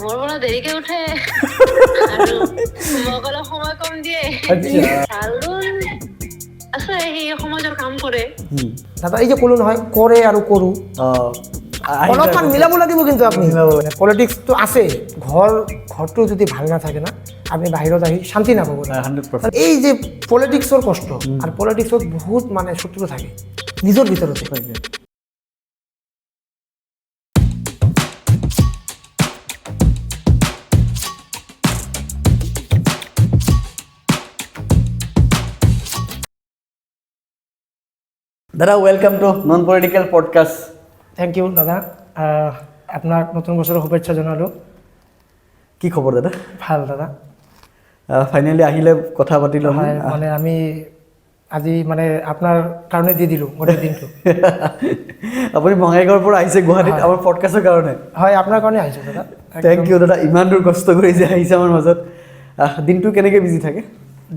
ঘৰলৈ দেৰিকে উঠে আৰু মোক অলপ সময় কম দিয়ে চালুন আছে সেই সমাজৰ কাম কৰে দাদা এই যে ক'লো নহয় কৰে আৰু কৰোঁ অলপমান মিলাব লাগিব কিন্তু আপুনি পলিটিক্সটো আছে ঘৰটো যদি ভাল নাথাকে না আপুনি বাহিৰত আহি শান্তি নাপাব 100%। এই যে পলিটিক্সৰ কষ্ট আৰু পলিটিক্সত বহুত মানে শত্ৰু থাকে নিজৰ ভিতৰতে দাদা welcome to non political podcast. Thank you দাদা আপোনাক নতুন বছৰৰ শুভেচ্ছা জনালোঁ কি খবৰ দাদা? ভাল দাদা ফাইনেলি আহিলে কথা পাতিলোঁ হয় মানে আমি আজি মানে আপোনাৰ কাৰণে দি দিলোঁ গোটেই দিনটো আপুনি বঙাইগাঁৱৰ পৰা আহিছে গুৱাহাটীত আমাৰ পডকাষ্টৰ কাৰণে। হয় আপোনাৰ কাৰণে আহিছোঁ দাদা থেংক ইউ দাদা, ইমান দূৰ কষ্ট কৰি যে আহিছে আমাৰ মাজত। দিনটো কেনেকৈ বিজি থাকে?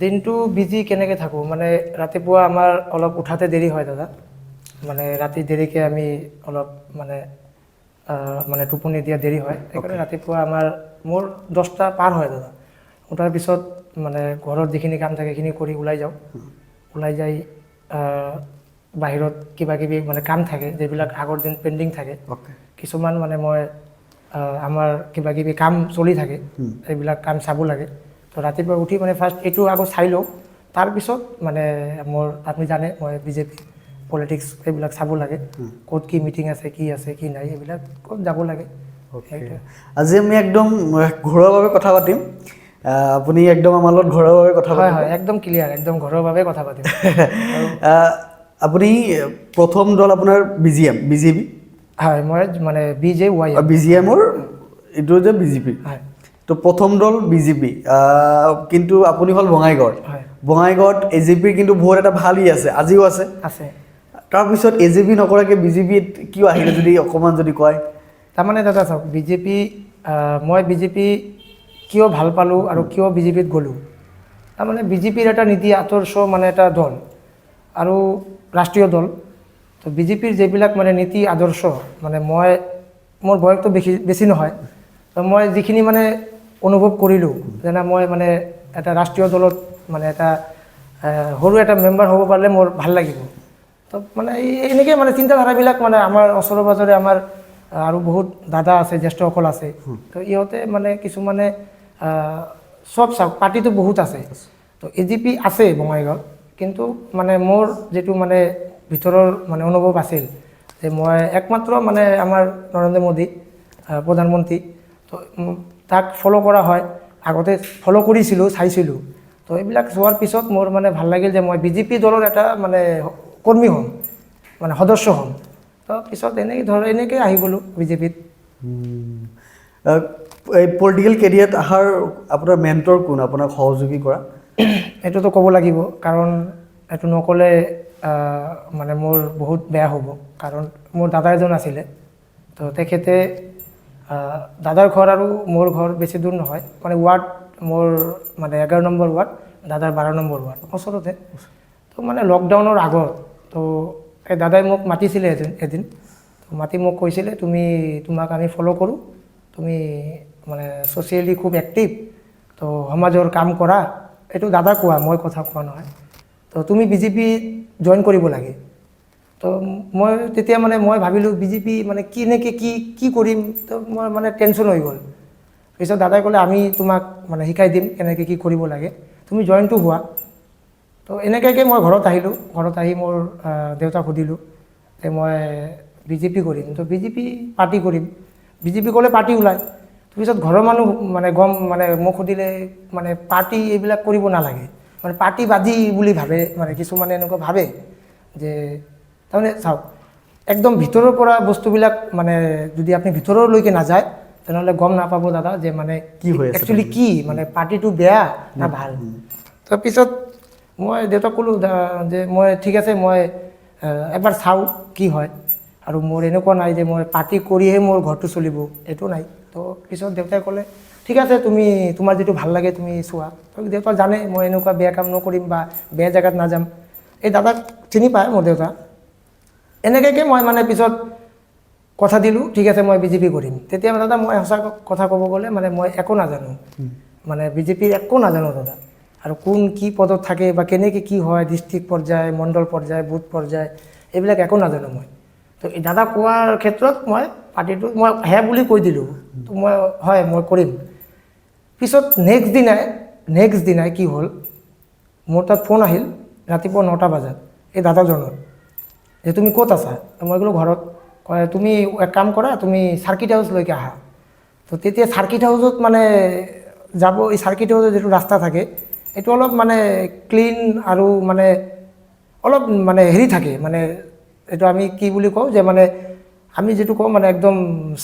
দিনটো বিজি কেনেকৈ থাকোঁ মানে ৰাতিপুৱা আমাৰ অলপ উঠাতে দেৰি হয় দাদা মানে ৰাতি দেৰিকৈ আমি অলপ মানে মানে টোপনি দিয়া দেৰি হয় সেইকাৰণে ৰাতিপুৱা মোৰ 10টা পাৰ হয় দাদা। উঠাৰ পিছত মানে ঘৰত যিখিনি কাম থাকে সেইখিনি কৰি ওলাই যাওঁ ওলাই যাই বাহিৰত কিবা কিবি মানে কাম থাকে যিবিলাক আগৰ দিন পেণ্ডিং থাকে কিছুমান মানে মই আমাৰ কিবা কিবি কাম চলি থাকে এইবিলাক কাম চাব লাগে তো ৰাতিপুৱা উঠি মানে ফাৰ্ষ্ট এইটো আগত চাই লওঁ তাৰপিছত মানে মোৰ আপুনি জানে মই বিজেপি পলিটিক্স এইবিলাক চাব লাগে ক'ত কি মিটিং আছে কি নাই এইবিলাক ক'ত যাব লাগে। আজি আমি একদম ঘৰুৱাভাৱে কথা পাতিম। আপুনি একদম আমাৰ লগত ঘৰুৱাভাৱে কথা হয় পাতিম। হয় একদম ক্লিয়াৰ একদম ঘৰুৱাভাৱে কথা পাতিম আপুনি প্ৰথম দল আপোনাৰ বিজেপি হয় মই মানে BJY BGMৰ এইটো যে বিজেপি হয় তো প্ৰথম দল বিজেপি কিন্তু আপুনি হ'ল হয় বঙাইগাঁৱত AJPৰ কিন্তু বহুত এটা ভাল আছে আজিও আছে তাৰপিছত AJP নকৰাকৈ বিজেপিত কিয় আহিলে যদি অকণমান যদি কয়। তাৰমানে দাদা চাওক মই বিজেপি কিয় ভাল পালোঁ আৰু কিয় বিজেপিত গ'লোঁ তাৰমানে বিজেপিৰ এটা নীতি আদৰ্শ মানে এটা দল আৰু ৰাষ্ট্ৰীয় দল তো বিজেপিৰ যিবিলাক মানে নীতি আদৰ্শ মানে মোৰ বয়সটো বেছি নহয় তো মই যিখিনি মানে অনুভৱ কৰিলোঁ যেনে মই মানে এটা ৰাষ্ট্ৰীয় দলত মানে এটা সৰু এটা মেম্বাৰ হ'ব পাৰিলে মোৰ ভাল লাগিব তো মানে এনেকৈ মানে চিন্তাধাৰাবিলাক মানে আমাৰ ওচৰে পাঁজৰে আমাৰ আৰু বহুত দাদা আছে জ্যেষ্ঠসকল আছে তো ইহঁতে মানে কিছুমানে চব চাওক পাৰ্টিটো বহুত আছে তো AJP আছে বঙাইগাঁৱত কিন্তু মানে মোৰ যিটো মানে ভিতৰৰ মানে অনুভৱ আছিল যে মই একমাত্ৰ মানে আমাৰ নৰেন্দ্ৰ মোদী প্ৰধানমন্ত্ৰী তো তাক ফ'ল' কৰা হয় আগতে ফ'ল' কৰিছিলোঁ চাইছিলোঁ তো এইবিলাক চোৱাৰ পিছত মোৰ মানে ভাল লাগিল যে মই বিজেপি দলৰ এটা মানে কৰ্মী হ'ম মানে সদস্য হ'ম তো পিছত এনেকৈ আহি গ'লোঁ বিজেপিত। এই পলিটিকেল কেৰিয়াৰত অহাৰ আপোনাৰ মেণ্টৰ কোন আপোনাক সহযোগী কৰা? এইটোতো ক'ব লাগিব কাৰণ এইটো নক'লে মানে মোৰ বহুত বেয়া হ'ব কাৰণ মোৰ দাদা এজন আছিলে তো তেখেতে দাদাৰ ঘৰ আৰু মোৰ ঘৰ বেছি দূৰ নহয় মানে ৱাৰ্ড মোৰ মানে 11 নম্বৰ ৱাৰ্ড দাদাৰ 12 নম্বৰ ৱাৰ্ড ওচৰতে তো মানে লকডাউনৰ আগত তো এই দাদাই মোক মাতিছিলে এদিন তো মাতি মোক কৈছিলে তোমাক আমি ফ'ল' কৰোঁ তুমি মানে ছ'চিয়েলি খুব এক্টিভ তো সমাজৰ কাম কৰা এইটো দাদা কোৱা মই কথা কোৱা নহয় তো তুমি বিজেপি জইন কৰিব লাগে তো মই তেতিয়া মানে মই ভাবিলোঁ বিজেপি মানে কেনেকৈ কি কৰিম তো মই মানে টেনশ্যন হৈ গ'ল পিছত দাদাই ক'লে আমি তোমাক মানে শিকাই দিম কেনেকৈ কি কৰিব লাগে তুমি জইনটো হোৱা তো এনেকুৱাকৈ মই ঘৰত আহিলোঁ ঘৰত আহি মোৰ দেউতাক সুধিলোঁ যে মই বিজেপি কৰিম তো বিজেপি পাৰ্টি কৰিম বিজেপি ক'লে পাৰ্টি ওলায় পিছত ঘৰৰ মানুহ মানে মোক সুধিলে মানে পাৰ্টি এইবিলাক কৰিব নালাগে মানে পাৰ্টি বাজি বুলি ভাবে মানে কিছুমানে এনেকুৱা ভাবে যে তাৰমানে চাওক একদম ভিতৰৰ পৰা বস্তুবিলাক মানে যদি আপুনি ভিতৰলৈকে নাযায় তেনেহ'লে গম নাপাব দাদা যে মানে কি হৈ আছে একচুৱেলি কি মানে পাৰ্টিটো বেয়া না ভাল তাৰপিছত মই দেউতাক ক'লোঁ যে মই ঠিক আছে মই এবাৰ চাওঁ কি হয় আৰু মোৰ এনেকুৱা নাই যে মই পাৰ্টি কৰিহে মোৰ ঘৰটো চলিব এইটো নাই তো পিছত দেউতাই ক'লে ঠিক আছে তোমাৰ যিটো ভাল লাগে তুমি চোৱা দেউতা জানে মই এনেকুৱা বেয়া কাম নকৰিম বা বেয়া জেগাত নাযাম এই দাদাক চিনি পায় মোৰ দেউতা এনেকুৱাকৈ মই মানে পিছত কথা দিলোঁ ঠিক আছে মই বিজেপি কৰিম। তেতিয়া দাদা মই সঁচা কথা ক'ব গ'লে মানে মই একো নাজানো, মানে বিজেপিৰ একো নাজানো দাদা। আৰু কোন কি পদত থাকে বা কেনেকৈ কি হয়, ডিষ্ট্ৰিক্ট পৰ্যায়, মণ্ডল পৰ্যায়, বুথ পৰ্যায়, এইবিলাক একো নাজানো মই। তো এই দাদা কোৱাৰ ক্ষেত্ৰত মই পাৰ্টিটো মই হে বুলি কৈ দিলোঁ, তো মই হয় মই কৰিম। পিছত নেক্সট দিনাই কি হ'ল, মোৰ তাত ফোন আহিল ৰাতিপুৱা 9টা বজাত এই দাদাজনৰ, যে তুমি ক'ত আছা? মই ক'লোঁ ঘৰত। কয় তুমি এক কাম কৰা, তুমি চাৰ্কিট হাউচলৈকে আহা। তো তেতিয়া চাৰ্কিট হাউচত মানে যাব, এই চাৰ্কিট হাউচৰ যিটো ৰাস্তা থাকে এইটো অলপ মানে ক্লিন আৰু মানে অলপ মানে হেৰি থাকে, মানে এইটো আমি কি বুলি কওঁ যে মানে আমি যিটো কওঁ মানে একদম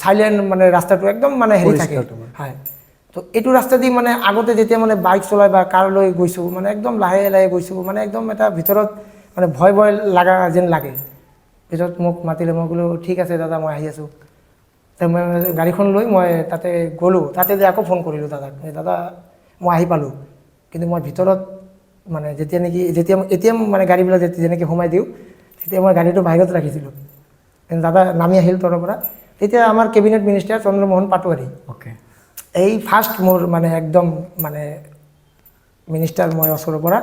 চাইলেণ্ট, মানে ৰাস্তাটো একদম মানে হেৰি থাকে, হয়। তো এইটো ৰাস্তা দি মানে আগতে যেতিয়া মানে বাইক চলাই বা কাৰ লৈ গৈছোঁ, মানে একদম লাহে লাহে গৈছোঁ, মানে একদম এটা ভিতৰত মানে ভয় লগা যেন লাগে। পিছত মোক মাতিলে, মই ক'লোঁ ঠিক আছে দাদা মই আহি আছোঁ। তো মই গাড়ীখন লৈ মই তাতে গ'লোঁ, তাতে যে আকৌ ফোন কৰিলোঁ দাদাক, দাদা মই আহি পালোঁ, কিন্তু মই ভিতৰত মানে এতিয়া মানে গাড়ীবিলাক যেনেকৈ সোমাই দিওঁ, তেতিয়া মই গাড়ীটো বাহিৰত ৰাখিছিলোঁ। কিন্তু দাদা নামি আহিল তলৰ পৰা, তেতিয়া আমাৰ কেবিনেট মিনিষ্টাৰ চন্দ্ৰমোহন পাটোৱাৰী, এই ফাৰ্ষ্ট মোৰ মানে একদম মানে মিনিষ্টাৰ মই ওচৰৰ পৰা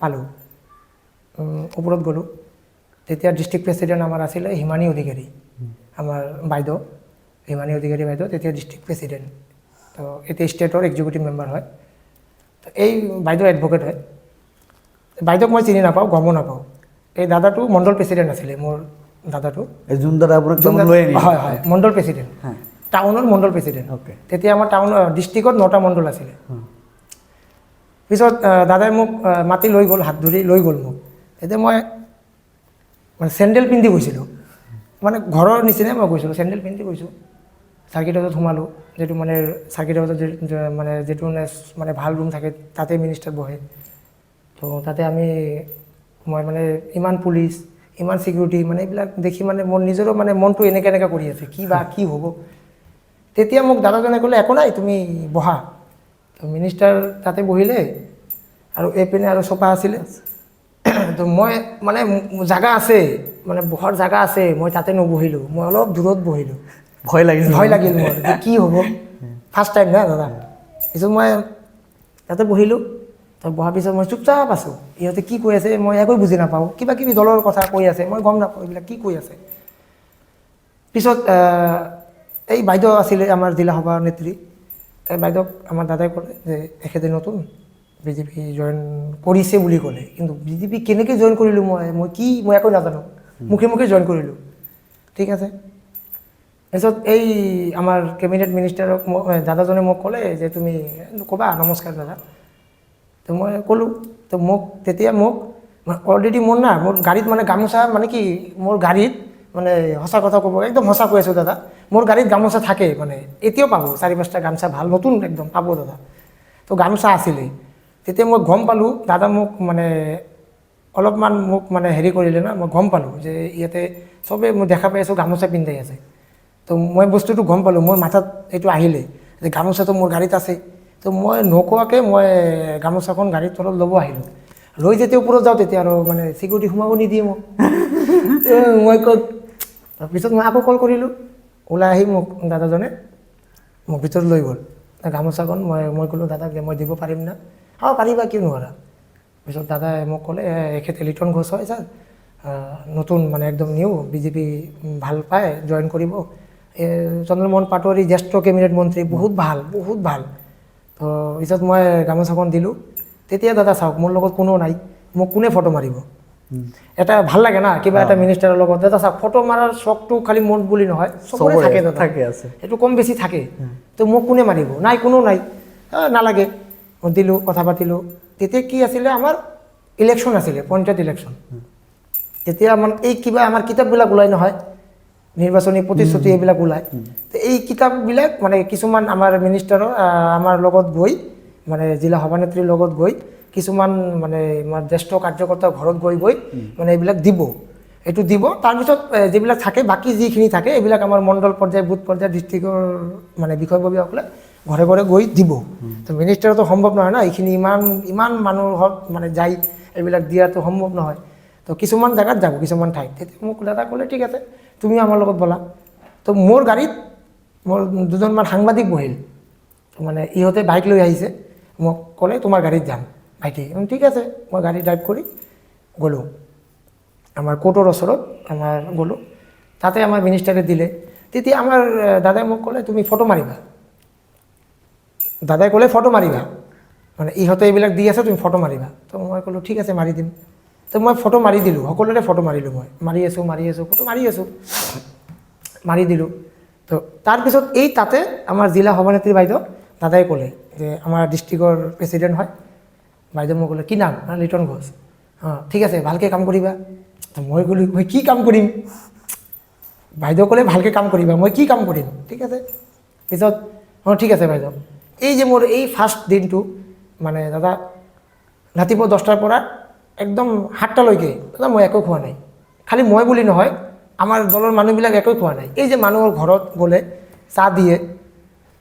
পালোঁ। ওপৰত গ'লোঁ, তেতিয়া ডিষ্ট্ৰিক্ট প্ৰেচিডেণ্ট আমাৰ আছিলে হিমানী অধিকাৰী, আমাৰ বাইদেউ হিমানী অধিকাৰী বাইদেউ, তেতিয়া ডিষ্ট্ৰিক্ট প্ৰেচিডেণ্ট। তো এতিয়া ষ্টেটৰ এক্সিকিউটিভ মেম্বাৰ হয়। তো এই বাইদেউ এডভকেট হয়। বাইদেউক মই চিনি নাপাওঁ, গমো নাপাওঁ। এই দাদাটো মণ্ডল প্ৰেচিডেণ্ট আছিলে, মোৰ দাদাটো যোন দাদা আপোনাক লৈ আনিলে, হয় হয় মণ্ডল প্ৰেচিডেণ্ট, টাউনৰ মণ্ডল প্ৰেচিডেণ্ট। তেতিয়া আমাৰ ডিষ্ট্ৰিক্টত 9টা মণ্ডল আছিলে। পিছত দাদাই মোক মাতি লৈ গ'ল, হাত ধৰি লৈ গ'ল মোক। তেতিয়া মই মানে চেণ্ডেল পিন্ধি গৈছিলোঁ, মানে ঘৰৰ নিচিনাই মই গৈছিলোঁ, চেণ্ডেল পিন্ধি গৈছোঁ। চাৰ্কিট হাউচত সোমালোঁ, যিটো মানে চাৰ্কিট হাউচত মানে যিটো মানে ভাল ৰুম থাকে তাতে মিনিষ্টাৰ বহে। তো তাতে মই মানে ইমান পুলিচ, ইমান চিকিউৰিটি, মানে এইবিলাক দেখি মানে মোৰ নিজৰো মানে মনটো এনেকৈ কৰি আছে, কি হ'ব। তেতিয়া মোক দাদাজনে ক'লে একো নাই তুমি বহা। তো মিনিষ্টাৰ তাতে বহিলে, আৰু এইপিনে আৰু চোফা আছিলে। তো মই মানে জাগা আছে, মানে বহাৰ জাগা আছে, মই তাতে নবহিলোঁ, মই অলপ দূৰত বহিলোঁ। ভয় লাগিল মোৰ, যে কি হ'ব, ফাৰ্ষ্ট টাইম না দাদা। পিছত মই তাতে বহিলোঁ। তো বহাৰ পিছত মই চুপচাপ আছোঁ, ইহঁতে কি কৈ আছে মই একো বুজি নাপাওঁ, কিবা কিবি দলৰ কথা কৈ আছে, মই গম নাপাওঁ এইবিলাক কি কৈ আছে। পিছত এই বাইদেউ আছিলে আমাৰ জিলা সভানেত্ৰী, এই বাইদেউক আমাৰ দাদাই ক'লে যে এখেতে নতুন বিজেপি জইন কৰিছে বুলি ক'লে, কিন্তু বিজেপি কেনেকৈ জইন কৰিলোঁ মই একো নাজানো, মুখে জইন কৰিলোঁ। ঠিক আছে। তাৰপিছত এই আমাৰ কেবিনেট মিনিষ্টাৰক দাদাজনে মোক ক'লে যে তুমি ক'বা নমস্কাৰ দাদা। তো মই ক'লোঁ। তো তেতিয়া মোক অলৰেডি মোৰ গাড়ীত মানে গামোচা, মানে কি মোৰ গাড়ীত মানে সঁচা কথা ক'ব, একদম সঁচা কৈ আছোঁ দাদা, মোৰ গাড়ীত গামোচা থাকে, মানে এতিয়াও পাব 4-5টা গামোচা ভাল নতুন একদম পাব দাদা। তো গামোচা আছিলে। তেতিয়া মই গম পালোঁ, দাদা মোক মানে অলপমান মোক মানে হেৰি কৰিলে না, মই গম পালোঁ যে ইয়াতে চবেই মই দেখা পাই আছোঁ গামোচা পিন্ধাই আছে। তো মই বস্তুটো গম পালোঁ, মোৰ মাথাত এইটো আহিলে যে গামোচাটো মোৰ গাড়ীত আছে। তো মই নোকোৱাকৈ মই গামোচাখন গাড়ীৰ তলত ল'ব আহিলোঁ। লৈ যেতিয়া ওপৰত যাওঁ তেতিয়া আৰু মানে চিকিউৰিটি সোমাব নিদিয়ে মোক। মই পিছত মই আকৌ কল কৰিলোঁ, ওলাই আহি মোক দাদাজনে মোক ভিতৰত লৈ গ'ল। গামোচাখন মই ক'লোঁ দাদাক যে মই দিব পাৰিম না? পাৰিবা, কিয় নোৱাৰা। পিছত দাদাই মোক ক'লে এখেতে লিটন ঘোষ হয় ছাৰ, নতুন মানে একদম নিউ, বিজেপি ভাল পায় জইন কৰিব। চন্দ্ৰমোহন পাটোৱাৰী জ্যেষ্ঠ কেবিনেট মন্ত্ৰী, বহুত ভাল। তো পিছত মই গামোচাখন দিলোঁ। তেতিয়া দাদা চাওক, মোৰ লগত কোনো নাই, মোক কোনে ফটো মাৰিব? এটা ভাল লাগে না কিবা এটা মিনিষ্টাৰৰ লগত। দাদা চাওক, ফটো মাৰাৰ চখটো খালি মোৰ বুলি নহয়, চবৰে থাকে দাদা, এইটো কম বেছি থাকে। তো মোক কোনে মাৰিব? নাই, কোনো নাই, নালাগে। মই দিলোঁ, কথা পাতিলোঁ। তেতিয়া কি আছিলে, আমাৰ ইলেকশ্যন আছিলে, পঞ্চায়ত ইলেকশ্যন। তেতিয়া মানে এই কিবা আমাৰ কিতাপবিলাক ওলাই নহয়, নিৰ্বাচনী প্ৰতিশ্ৰুতি এইবিলাক ওলায়। তো এই কিতাপবিলাক মানে কিছুমান আমাৰ মিনিষ্টাৰৰ আমাৰ লগত গৈ, মানে জিলা সভানেত্ৰীৰ লগত গৈ, কিছুমান মানে আমাৰ জ্যেষ্ঠ কাৰ্যকৰ্তাৰ ঘৰত গৈ মানে এইবিলাক দিব। এইটো দিব, তাৰপিছত যিবিলাক থাকে, বাকী যিখিনি থাকে এইবিলাক আমাৰ মণ্ডল পৰ্যায়, বুথ পৰ্যায়, ডিষ্ট্ৰিক্টৰ মানে বিষয়ববীয়াসকলে ঘৰে ঘৰে গৈ দিব। তো মিনিষ্টাৰতো সম্ভৱ নহয় না, এইখিনি ইমান মানুহক মানে যাই এইবিলাক দিয়াটো সম্ভৱ নহয়। তো কিছুমান জেগাত যাব, কিছুমান ঠাইত। তেতিয়া মোক দাদা ক'লে ঠিক আছে তুমি আমাৰ লগত ব'লা। তো মোৰ গাড়ীত মোৰ দুজনমান সাংবাদিক বহিল, মানে ইহঁতে বাইক লৈ আহিছে, মোক ক'লে তোমাৰ গাড়ীত যাম ভাইটি। ঠিক আছে, মই গাড়ী ড্ৰাইভ কৰি গ'লোঁ আমাৰ কোৰ্টৰ ওচৰত, আমাৰ গ'লোঁ, তাতে আমাৰ মিনিষ্টাৰে দিলে। তেতিয়া আমাৰ দাদাই মোক ক'লে তুমি ফটো মাৰিবা, দাদাই ক'লে ফটো মাৰিবা, মানে ইহঁতে এইবিলাক দি আছে তুমি ফটো মাৰিবা। তো মই ক'লোঁ ঠিক আছে মাৰি দিম। তো মই ফটো মাৰি দিলোঁ, সকলোৰে ফটো মাৰিলোঁ, মই মাৰি আছোঁ ফটো মাৰি আছোঁ, মাৰি দিলোঁ। তো তাৰপিছত এই তাতে আমাৰ জিলা সভানেত্ৰী বাইদেউ দাদাই ক'লে যে আমাৰ ডিষ্ট্ৰিক্টৰ প্ৰেচিডেণ্ট হয় বাইদেউ, মোক ক'লে কি নাম? লিটন ঘোষ। অঁ ঠিক আছে ভালকৈ কাম কৰিবা। তো মই ক'লোঁ মই কি কাম কৰিম? বাইদেউ ক'লে ভালকৈ কাম কৰিবা, মই কি কাম কৰিম? ঠিক আছে, পিছত অঁ ঠিক আছে বাইদেউ। এই যে মোৰ এই ফাৰ্ষ্ট দিনটো মানে দাদা ৰাতিপুৱা 10টাৰ পৰা একদম 7টালৈকে দাদা মই একো খোৱা নাই। খালি মই বুলি নহয়, আমাৰ দলৰ মানুহবিলাক একো খোৱা নাই। এই যে মানুহৰ ঘৰত গ'লে চাহ দিয়ে,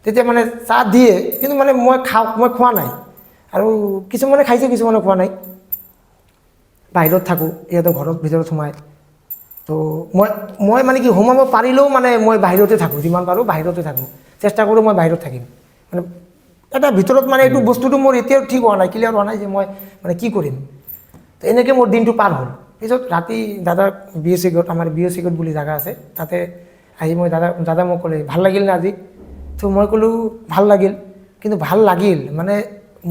তেতিয়া মানে চাহ দিয়ে কিন্তু মানে মই খোৱা নাই, আৰু কিছুমানে খাইছে কিছুমানে খোৱা নাই। বাহিৰত থাকোঁ, ইহঁতে ঘৰত ভিতৰত সোমায়। তো মই মানে কি সোমাব পাৰিলেও মানে মই বাহিৰতে থাকোঁ, যিমান পাৰোঁ বাহিৰতে থাকোঁ, চেষ্টা কৰোঁ মই বাহিৰত থাকিম। মানে এটা ভিতৰত মানে এইটো বস্তুটো মোৰ এতিয়াও ঠিক হোৱা নাই, ক্লিয়াৰ হোৱা নাই যে মই মানে কি কৰিম। তো এনেকৈ মোৰ দিনটো পাৰ হ'ল। পিছত ৰাতি দাদাৰ BSC গোট, আমাৰ BSC গোট বুলি জেগা আছে, তাতে আহি মই দাদা মোক ক'লে ভাল লাগিল না আজি? তো মই ক'লোঁ ভাল লাগিল, কিন্তু ভাল লাগিল মানে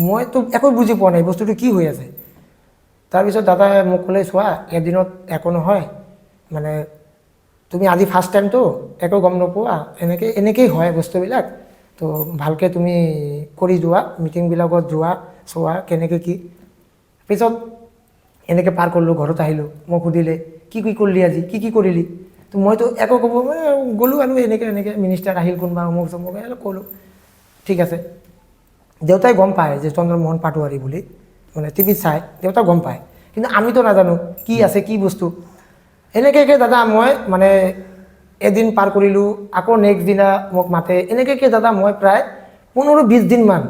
মইতো একো বুজি পোৱা নাই বস্তুটো কি হৈ আছে। তাৰপিছত দাদাই মোক ক'লে চোৱা এদিনত একো নহয়, মানে তুমি আজি ফাৰ্ষ্ট টাইমতো একো গম নোপোৱা, এনেকেই হয় বস্তুবিলাক। তো ভালকৈ তুমি কৰি যোৱা, মিটিংবিলাকত যোৱা, চোৱা কেনেকৈ কি। পিছত এনেকৈ পাৰ কৰিলোঁ, ঘৰত আহিলোঁ, মোক সুধিলে কি কৰিলি আজি, কি কৰিলি? তো মইতো একো ক'ব গ'লোঁ আৰু এনেকৈ মিনিষ্টাৰ আহিল কোনোবা অমুক চমুক ক'লোঁ। ঠিক আছে, দেউতাই গম পায় যে চন্দ্ৰমোহন পাটোৱাৰী বুলি, মানে টিভিত চাই দেউতা গম পায়, কিন্তু আমিতো নাজানো কি আছে কি বস্তু। এনেকৈ দাদা মই মানে এদিন পাৰ কৰিলোঁ, আকৌ নেক্সট দিনা মোক মাতে, এনেকৈ দাদা মই প্ৰায় 15-20 দিনমান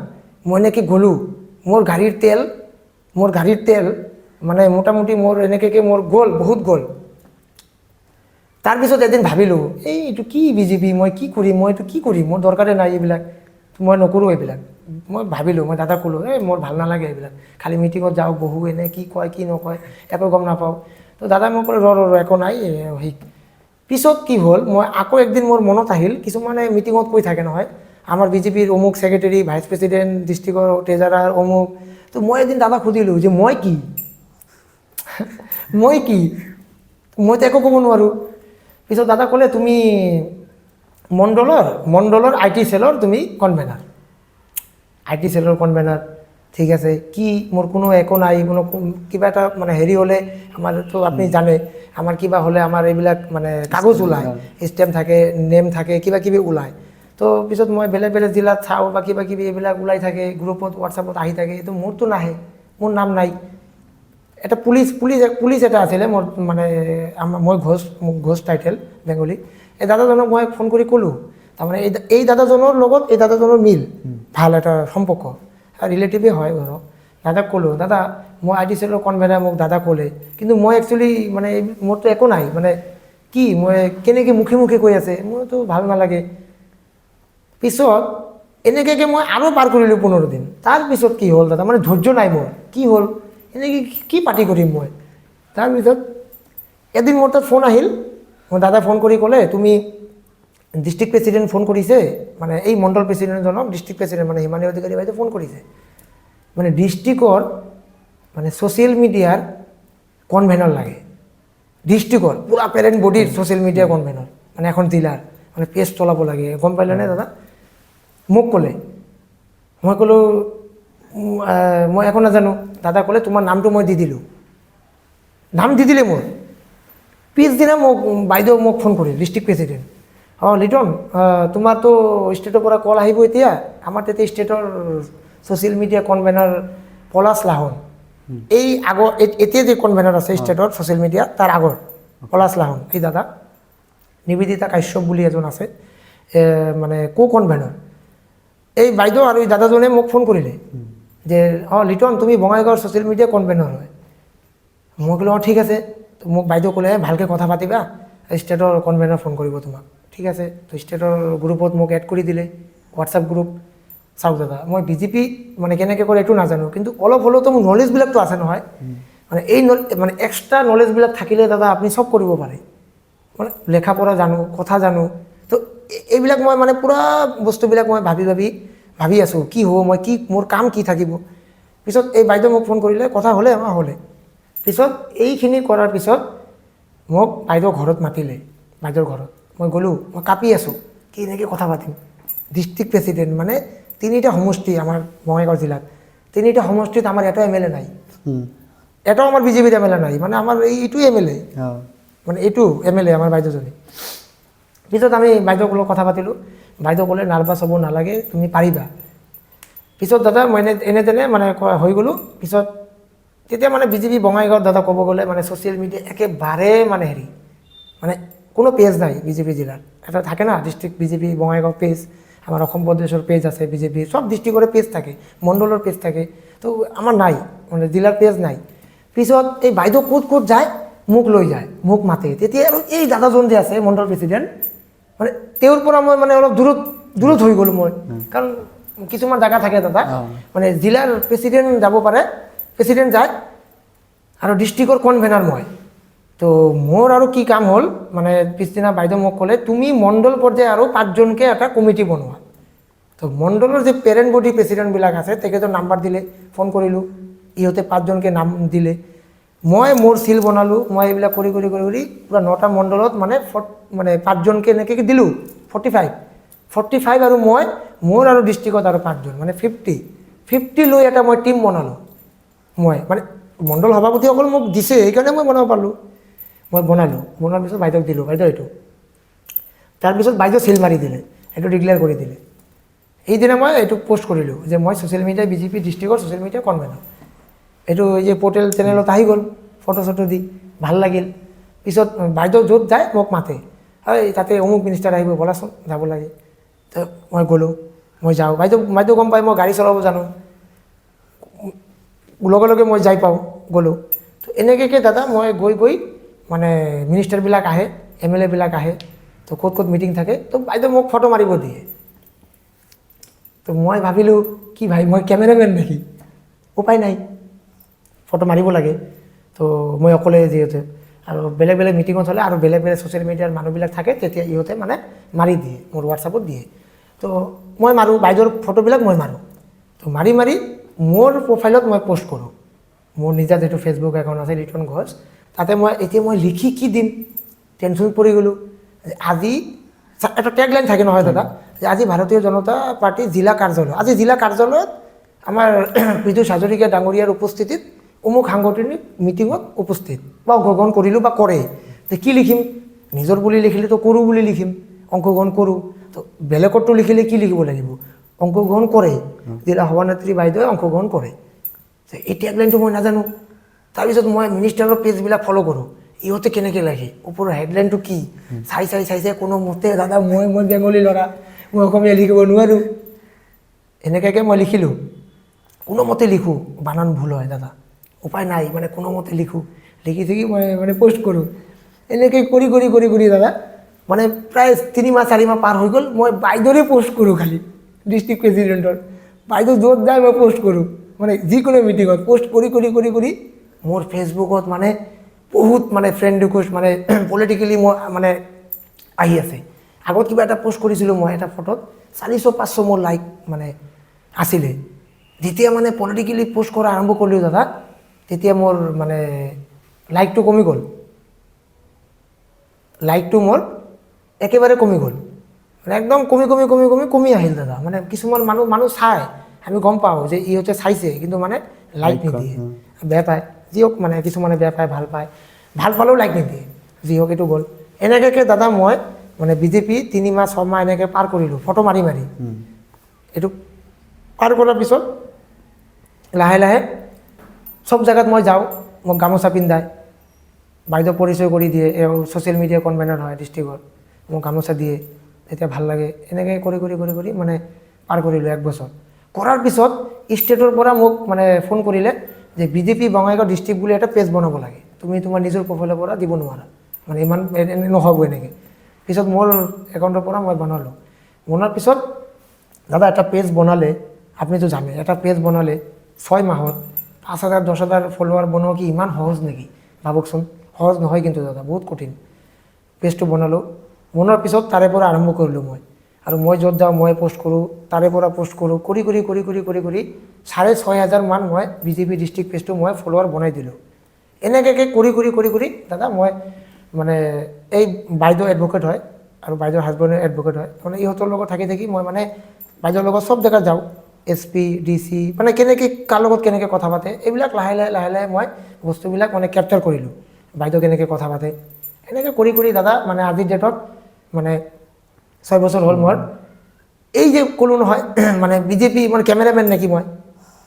মই এনেকৈ গ'লোঁ। মোৰ গাড়ীৰ তেল মানে মোটামুটি মোৰ এনেকৈ মোৰ গ'ল, বহুত গ'ল। তাৰপিছত এদিন ভাবিলোঁ এইটো কি বিজেপি, মই কি কৰিম, মই এইটো কি কৰিম, মোৰ দৰকাৰে নাই এইবিলাক, মই নকৰোঁ এইবিলাক। মই ভাবিলোঁ, মই দাদাক ক'লোঁ মোৰ ভাল নালাগে এইবিলাক, খালি মিটিঙত যাওঁ বহোঁ, এনে কি কয় কি নকয় একো গম নাপাওঁ। তো দাদাই মোক ক'লে ৰ একো নাই শিক। পিছত কি হ'ল, মই আকৌ একদিন মোৰ মনত আহিল, কিছুমানে মিটিঙত কৈ থাকে নহয় আমাৰ বিজেপিৰ অমুক ছেক্ৰেটেৰী, ভাইচ প্ৰেছিডেণ্ট, ডিষ্ট্ৰিক্টৰ ট্ৰেজাৰাৰ অমুক। তো মই এদিন দাদাক সুধিলোঁ যে মই কি মইতো একো ক'ব নোৱাৰোঁ। পিছত দাদা ক'লে তুমি মণ্ডলৰ IT চেলৰ তুমি কনভেনাৰ, IT চেলৰ কনভেনাৰ। ঠিক আছে, কি মোৰ কোনো একো নাই, কোনো কিবা এটা মানে হেৰি হ'লে আমাৰতো আপুনি জানে আমাৰ কিবা হ'লে আমাৰ এইবিলাক মানে কাগজ ওলায়, ষ্টেম্প থাকে, নেম থাকে, কিবা কিবি ওলায়। তো পিছত মই বেলেগ জিলাত চাওঁ বা কিবা কিবি এইবিলাক ওলাই থাকে, গ্ৰুপত হোৱাটছআপত আহি থাকে, তো মোৰতো নাহে, মোৰ নাম নাই। এটা পুলিচ এটা আছিলে মোৰ, মানে মই ঘোষ টাইটেল বেংগলী। এই দাদাজনক মই ফোন কৰি ক'লোঁ, তাৰমানে এই দাদাজনৰ লগত এই দাদাজনৰ মিল ভাল এটা সম্পৰ্ক, ৰিলেটিভেই হয় ঘৰৰ। দাদাক ক'লোঁ দাদা মই IT চেলৰ কনভেনাৰ, মোক দাদা ক'লে, কিন্তু মই একচুৱেলি মানে মোৰতো একো নাই, মানে কি মই কেনেকৈ মুখে কৈ আছে, মোৰতো ভাল নালাগে। পিছত এনেকৈ মই আৰু পাৰ কৰিলোঁ 15 দিন। তাৰপিছত কি হ'ল দাদা, মানে ধৈৰ্য নাই মোৰ, কি হ'ল এনেকৈ কি পাৰ্টি কৰিম মই। তাৰপিছত এদিন মোৰ তাত ফোন আহিল, মোৰ দাদাই ফোন কৰি ক'লে তুমি ডিষ্ট্ৰিক্ট প্ৰেছিডেণ্ট ফোন কৰিছে, মানে এই মণ্ডল প্ৰেছিডেণ্টজনক ডিষ্ট্ৰিক্ট প্ৰেছিডেণ্ট মানে হিমানী অধিকাৰী বাইদেউ ফোন কৰিছে, মানে ডিষ্ট্ৰিক্টৰ মানে ছ'চিয়েল মিডিয়াৰ কনভেনাৰ লাগে, ডিষ্ট্ৰিক্টৰ পূৰা পেৰেণ্ট বডিৰ ছ'চিয়েল মিডিয়া কনভেনাৰ, মানে এখন জিলাৰ মানে পেজ চলাব লাগে, গম পালেনে দাদা? মোক ক'লে, মই ক'লোঁ মই একো নাজানো। দাদা ক'লে তোমাৰ নামটো মই দি দিলোঁ, নাম দি দিলে মোৰ। পিছদিনা বাইদেউ মোক ফোন কৰিল, ডিষ্ট্ৰিক্ট প্ৰেছিডেণ্ট, লিটন তোমাৰতো ষ্টেটৰ পৰা কল আহিব এতিয়া, আমাৰ তাতে ষ্টেটৰ ছ'চিয়েল মিডিয়া কনভেনাৰ পলাশ লাহন, এই আগৰ এতিয়া যে কনভেনাৰ আছে ষ্টেটৰ ছ'চিয়েল মিডিয়া তাৰ আগৰ পলাশ লাহন, এই দাদা নিবেদিতা কাশ্যপ বুলি এজন আছে মানে কনভেনাৰ। এই বাইদেউ আৰু এই দাদাজনে মোক ফোন কৰিলে যে লিটন তুমি বঙাইগাঁৱৰ ছ'চিয়েল মিডিয়া কনভেনাৰ হয়। মই ক'লোঁ ঠিক আছে। তো মোক বাইদেউ ক'লে ভালকৈ কথা পাতিবা, ষ্টেটৰ কনভেনাৰ ফোন কৰিব তোমাক। ঠিক ঠিক আছে। তো ষ্টেটৰ গ্ৰুপত মোক এড কৰি দিলে, হোৱাটছআপ গ্ৰুপ। চাওক দাদা, মই বিজেপি মানে কেনেকৈ কৰে এইটো নাজানো, কিন্তু অলপ হ'লেওতো মোৰ নলেজবিলাকতো আছে নহয়। মানে এই মানে এক্সট্ৰা নলেজবিলাক থাকিলে দাদা আপুনি চব কৰিব পাৰে। মানে লেখা পঢ়া জানো, কথা জানো। তো এইবিলাক মই মানে পূৰা বস্তুবিলাক মই ভাবি আছোঁ কি হ'ব, মই কি মোৰ কাম কি থাকিব। পিছত এই বাইদেউ মোক ফোন কৰিলে, কথা হ'লে আমাৰ হ'লে। পিছত এইখিনি কৰাৰ পিছত মোক বাইদেউ ঘৰত মাতিলে, বাইদেউৰ ঘৰত মই গ'লোঁ। মই কাঁপি আছোঁ, কি এনেকৈ কথা পাতিম। ডিষ্ট্ৰিক্ট প্ৰেচিডেণ্ট মানে 3টা সমষ্টি আমাৰ বঙাইগাঁও জিলাত, 3টা সমষ্টিত আমাৰ এটাও MLA নাই, এটাও আমাৰ বিজেপিৰ MLA নাই। মানে আমাৰ এইটোৱে MLA, মানে এইটো MLA আমাৰ বাইদেউজনী। পিছত আমি বাইদেউক লগত কথা পাতিলোঁ। বাইদেউ ক'লে নাৰ্ভাছ হ'ব নালাগে, তুমি পাৰিবা। পিছত দাদা মই এনে তেনে মানে হৈ গ'লোঁ। পিছত তেতিয়া মানে বিজেপি বঙাইগাঁৱত দাদা ক'ব গ'লে মানে ছ'চিয়েল মিডিয়া একেবাৰে মানে মানে কোনো পেজ নাই বিজেপি জিলাত। এটা থাকে না ডিষ্ট্ৰিক্ট বিজেপি বঙাইগাঁও পেজ, আমাৰ অসম প্ৰদেশৰ পেজ আছে বিজেপিৰ, চব ডিষ্ট্ৰিক্টৰে পেজ থাকে, মণ্ডলৰ পেজ থাকে। তো আমাৰ নাই, মানে জিলাৰ পেজ নাই। পিছত এই বাইদেউ ক'ত যায়, মোক লৈ যায়, মোক মাতে। তেতিয়া আৰু এই দাদাজন যে আছে মণ্ডল প্ৰেচিডেণ্ট, মানে তেওঁৰ পৰা মই মানে অলপ দূৰত হৈ গ'লোঁ মই। কাৰণ কিছুমান জেগা থাকে দাদা, মানে জিলাৰ প্ৰেচিডেণ্ট যাব পাৰে, প্ৰেচিডেণ্ট যায় আৰু ডিষ্ট্ৰিক্টৰ কনভেনাৰ মই। তো মোৰ আৰু কি কাম হ'ল, মানে পিছদিনা বাইদেউ মোক ক'লে তুমি মণ্ডল পৰ্যায়ে আৰু 5জনকে এটা কমিটি বনোৱা। তো মণ্ডলৰ যে পেৰেণ্ট বডি প্ৰেচিডেণ্টবিলাক আছে তেখেতৰ নাম্বাৰ দিলে, ফোন কৰিলোঁ, ইহঁতে 5জনকে নাম দিলে। মই মোৰ চিল বনালোঁ, মই এইবিলাক কৰি পূৰা 9টা মণ্ডলত মানে 5জনকে এনেকৈ দিলোঁ। 45 আৰু মই মোৰ আৰু ডিষ্ট্ৰিক্টত আৰু 5জন, মানে 50 লৈ এটা মই টিম বনালোঁ। মই মানে মণ্ডল সভাপতিসকল মোক দিছে, সেইকাৰণে মই বনাব পাৰলোঁ। মই বনালোঁ, বনোৱাৰ পিছত বাইদেউক দিলোঁ, বাইদেউ এইটো। তাৰপিছত বাইদেউ চিল মাৰি দিলে, এইটো ডিক্লেয়াৰ কৰি দিলে। এইদিনা মই এইটো পষ্ট কৰিলোঁ যে মই ছ'চিয়েল মিডিয়া বিজেপি ডিষ্ট্ৰিক্টৰ ছ'চিয়েল মিডিয়া কনভেনাৰ। এইটো এই যে পৰ্টেল চেনেলত আহি গ'ল, ফটো চটো দি ভাল লাগিল। পিছত বাইদেউ য'ত যায় মোক মাতে, এই তাতে অমুক মিনিষ্টাৰ আহিব ব'লাচোন, যাব লাগে। তো মই গ'লোঁ, মই যাওঁ, বাইদেউ গম পাই মই গাড়ী চলাব জানো, লগে মই যাই পাওঁ, গ'লোঁ। তো এনেকৈ দাদা মই গৈ মানে মিনিষ্টাৰবিলাক আহে, MLA বিলাক আহে, তো ক'ত মিটিং থাকে, তো বাইদেউ মোক ফটো মাৰিব দিয়ে। তো মই ভাবিলোঁ কি ভাই মই কেমেৰামেন নেকি, উপায় নাই, ফটো মাৰিব লাগে। তো মই অকলে যিহেতু, আৰু বেলেগ মিটিঙত হ'লে আৰু বেলেগ ছ'চিয়েল মিডিয়াৰ মানুহবিলাক থাকে, তেতিয়া ইহঁতে মানে মাৰি দিয়ে, মোৰ হোৱাটছআপত দিয়ে। তো মই মাৰোঁ, বাইদেউৰ ফটোবিলাক মই মাৰোঁ। তো মাৰি মোৰ প্ৰফাইলত মই পষ্ট কৰোঁ। মোৰ নিজা যিটো ফেচবুক একাউণ্ট আছে ৰিতন ঘোষ, তাতে মই লিখি কি দিম, টেনশ্যন পৰি গ'লোঁ। আজি এটা টেগলাইন থাকে নহয় দাদা, যে আজি ভাৰতীয় জনতা পাৰ্টীৰ জিলা কাৰ্যালয়, আজি জিলা কাৰ্যালয়ত আমাৰ পীযুষ হাজৰিকা ডাঙৰীয়াৰ উপস্থিতিত অমুক সাংগঠনিক মিটিঙত উপস্থিত বা অংশগ্ৰহণ কৰিলোঁ বা কৰে। যে কি লিখিম, নিজৰ বুলি লিখিলেতো কৰোঁ বুলি লিখিম, অংশগ্ৰহণ কৰোঁ। তো বেলেগতো লিখিলে কি লিখিব লাগিব, অংশগ্ৰহণ কৰে, জিলা সভানেত্ৰী বাইদেৱে অংশগ্ৰহণ কৰে। এই টেগলাইনটো মই নাজানো। তাৰপিছত মই মিনিষ্টাৰৰ পেজবিলাক ফ'ল' কৰোঁ, ইহঁতে কেনেকৈ লাগে, ওপৰৰ হেডলাইনটো কি চাই কোনো মতে দাদা মই বেংগলী ল'ৰা, মই অসমীয়া লিখিব নোৱাৰোঁ। এনেকুৱাকৈ মই লিখিলোঁ, কোনোমতে লিখোঁ, বানান ভুল হয় দাদা, উপায় নাই, মানে কোনোমতে লিখি মই মানে পষ্ট কৰোঁ। এনেকৈ কৰি দাদা মানে প্ৰায় 3 মাহ 4 মাহ পাৰ হৈ গ'ল। মই বাইদেউৰে পষ্ট কৰোঁ, খালি ডিষ্ট্ৰিক্ট প্ৰেচিডেণ্টৰ বাইদেউ য'ত যায় মই পষ্ট কৰোঁ, মানে যিকোনো মিটিঙত পষ্ট কৰি মোৰ ফেচবুকত মানে বহুত মানে ফ্ৰেণ্ড ৰিকুৱেষ্ট, মানে পলিটিকেলি মই মানে আহি আছে। আগত কিবা এটা পষ্ট কৰিছিলোঁ মই এটা ফটোত 400-500 মোৰ লাইক মানে আছিলে। যেতিয়া মানে পলিটিকেলি পষ্ট কৰা আৰম্ভ কৰিলোঁ দাদা, তেতিয়া মোৰ মানে লাইকটো কমি গ'ল, লাইকটো মোৰ একেবাৰে কমি গ'ল, মানে একদম কমি আহিল দাদা। মানে কিছুমান মানুহ চায়, আমি গম পাওঁ যে ইহঁতে চাইছে, কিন্তু মানে লাইক নিদিয়ে, বেয়া পায়। যি হওক, মানে কিছুমানে বেয়া পায়, ভাল পালেও লাইক নিদিয়ে, যি হওক এইটো গ'ল। এনেকুৱাকৈ দাদা মই মানে বিজেপি 3 মাহ 6 মাহ এনেকৈ পাৰ কৰিলোঁ, ফটো মাৰি এইটো পাৰ কৰাৰ পিছত লাহে চব জেগাত মই যাওঁ, মোক গামোচা পিন্ধায়, বাইদেউ পৰিচয় কৰি দিয়ে, ছ'চিয়েল মিডিয়া কনভেনাৰ হয় ডিষ্ট্ৰিক্টৰ, মোক গামোচা দিয়ে, তেতিয়া ভাল লাগে। এনেকৈ কৰি মানে পাৰ কৰিলোঁ 1 বছৰ। কৰাৰ পিছত ষ্টেটৰ পৰা মোক মানে ফোন কৰিলে যে বিজেপি বঙাইগাঁও ডিষ্ট্ৰিক্ট বুলি এটা পেজ বনাব লাগে, তুমি তোমাৰ নিজৰ প্ৰফাইলৰ পৰা দিব নোৱাৰা, মানে ইমান নহ'ব এনেকৈ। পিছত মোৰ একাউণ্টৰ পৰা মই বনালোঁ। বনোৱাৰ পিছত দাদা এটা পেজ বনালে, আপুনিতো জানে, এটা পেজ বনালে 6 মাহত 5,000 10,000 ফলোৱাৰ বনোৱা কি ইমান সহজ নেকি? ভাবকচোন, সহজ নহয় কিন্তু দাদা, বহুত কঠিন। পেজটো বনালোঁ, বনোৱাৰ পিছত তাৰে পৰা আৰম্ভ কৰিলোঁ মই। আৰু মই য'ত যাওঁ মই পষ্ট কৰোঁ, তাৰে পৰা পষ্ট কৰোঁ, কৰি 6,500 মান মই বিজেপি ডিষ্ট্ৰিক্ট পেজটো মই ফলোৱাৰ বনাই দিলোঁ। এনেকৈ কৰি দাদা মই মানে এই বাইদেউ এডভকেট হয় আৰু বাইদেউৰ হাজবেণ্ডে এডভকেট হয়, মানে ইহঁতৰ লগত থাকি মই মানে বাইদেউৰ লগত চব জেগাত যাওঁ, SP DC, মানে কেনেকৈ কাৰ লগত কেনেকৈ কথা পাতে এইবিলাক লাহে লাহে মই বস্তুবিলাক মানে কেপচাৰ কৰিলোঁ। বাইদেউ কেনেকৈ কথা পাতে এনেকৈ কৰি দাদা মানে আজিৰ ডেটত মানে 6 বছৰ হ'ল মোৰ। এই যে ক'লোঁ নহয় মানে বিজেপি মানে কেমেৰামেন নেকি মই,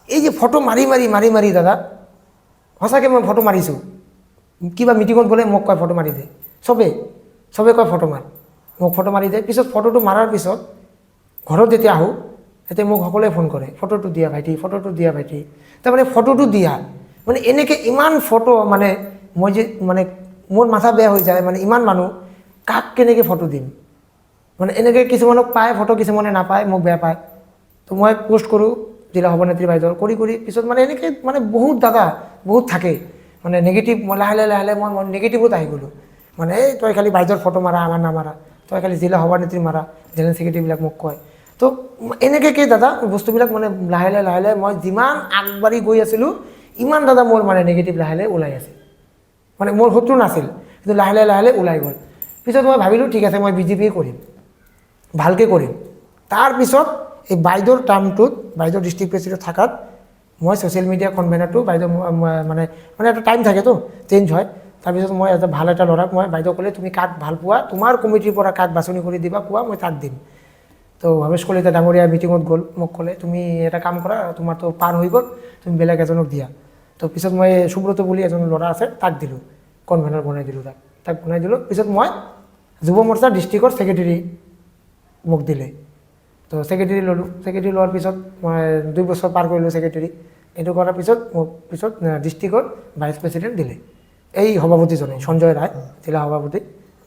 এই যে ফটো মাৰি দাদা, সঁচাকৈ মই ফটো মাৰিছোঁ। কিবা মিটিঙত গ'লে মোক কয় ফটো মাৰি দে, চবে কয় ফটো মাৰ, মোক ফটো মাৰি দে। পিছত ফটোটো মাৰাৰ পিছত ঘৰত যেতিয়া আহোঁ তেতিয়া মোক সকলোৱে ফোন কৰে, ফটোটো দিয়া ভাইটি, ফটোটো দিয়া ভাইটি। তাৰমানে ফটোটো দিয়া মানে এনেকৈ ইমান ফটো মানে মই যে মানে মোৰ মাথা বেয়া হৈ যায়, মানে ইমান মানুহ কাক কেনেকৈ ফটো দিম, মানে এনেকৈ কিছুমানক পায় ফটো, কিছুমানে নাপায়, মোক বেয়া পায়। তো মই পোষ্ট কৰোঁ জিলা সভানেত্ৰী বাইদেউৰ কৰি পিছত মানে এনেকৈ মানে বহুত দাদা বহুত থাকে মানে নেগেটিভ। মই লাহে মই নেগেটিভত আহি গ'লোঁ, মানে এই তই খালি বাইদেউৰ ফটো মাৰা, আমাৰ নামাৰা, তই খালি জিলা সভানেত্ৰী মাৰা, জেনেৰেল ছেক্ৰেটাৰীবিলাক মোক কয়। তো এনেকৈ দাদা বস্তুবিলাক মানে লাহে লাহে মই যিমান আগবাঢ়ি গৈ আছিলোঁ ইমান দাদা মোৰ মানে নেগেটিভ লাহে ওলাই আছে। মানে মোৰ শত্ৰু নাছিল, কিন্তু লাহে লাহে ওলাই গ'ল। পিছত মই ভাবিলোঁ ঠিক আছে মই বিজেপিয়ে কৰিম, ভালকৈ কৰিম। তাৰপিছত এই বাইদেউৰ টাৰ্মটোত, বাইদেউ ডিষ্ট্ৰিক্ট প্ৰেচিডেণ্ট থাকাত মই ছ'চিয়েল মিডিয়া কনভেনাৰটো বাইদেউ মানে এটা টাইম থাকেতো চেঞ্জ হয়। তাৰপিছত মই ভাল এটা ল'ৰাক মই বাইদেউ ক'লে তুমি কাক ভাল পোৱা, তোমাৰ কমিটিৰ পৰা কাক বাছনি কৰি দিবা কোৱা, মই তাক দিম। তো ভৱেশ কলিতা ডাঙৰীয়া মিটিঙত গ'ল, মোক ক'লে তুমি এটা কাম কৰা, তোমাৰতো পাৰ হৈ গ'ল, তুমি বেলেগ এজনক দিয়া। তো পিছত মই সুব্ৰত বুলি এজন ল'ৰা আছে তাক দিলোঁ, কনভেনাৰ বনাই দিলোঁ, তাক বনাই দিলোঁ। পিছত মই যুৱ মৰ্চা ডিষ্ট্ৰিক্টৰ ছেক্ৰেটেৰী মোক দিলে। তো ছেক্ৰেটেৰী ল'লোঁ, ছেক্ৰেটেৰী লোৱাৰ পিছত মই 2 বছৰ পাৰ কৰিলোঁ ছেক্ৰেটেৰী। এইটো কৰাৰ পিছত মোক ডিষ্ট্ৰিক্টৰ ভাইচ প্ৰেছিডেণ্ট দিলে এই সভাপতিজনে, সঞ্জয় ৰায়, জিলা সভাপতি,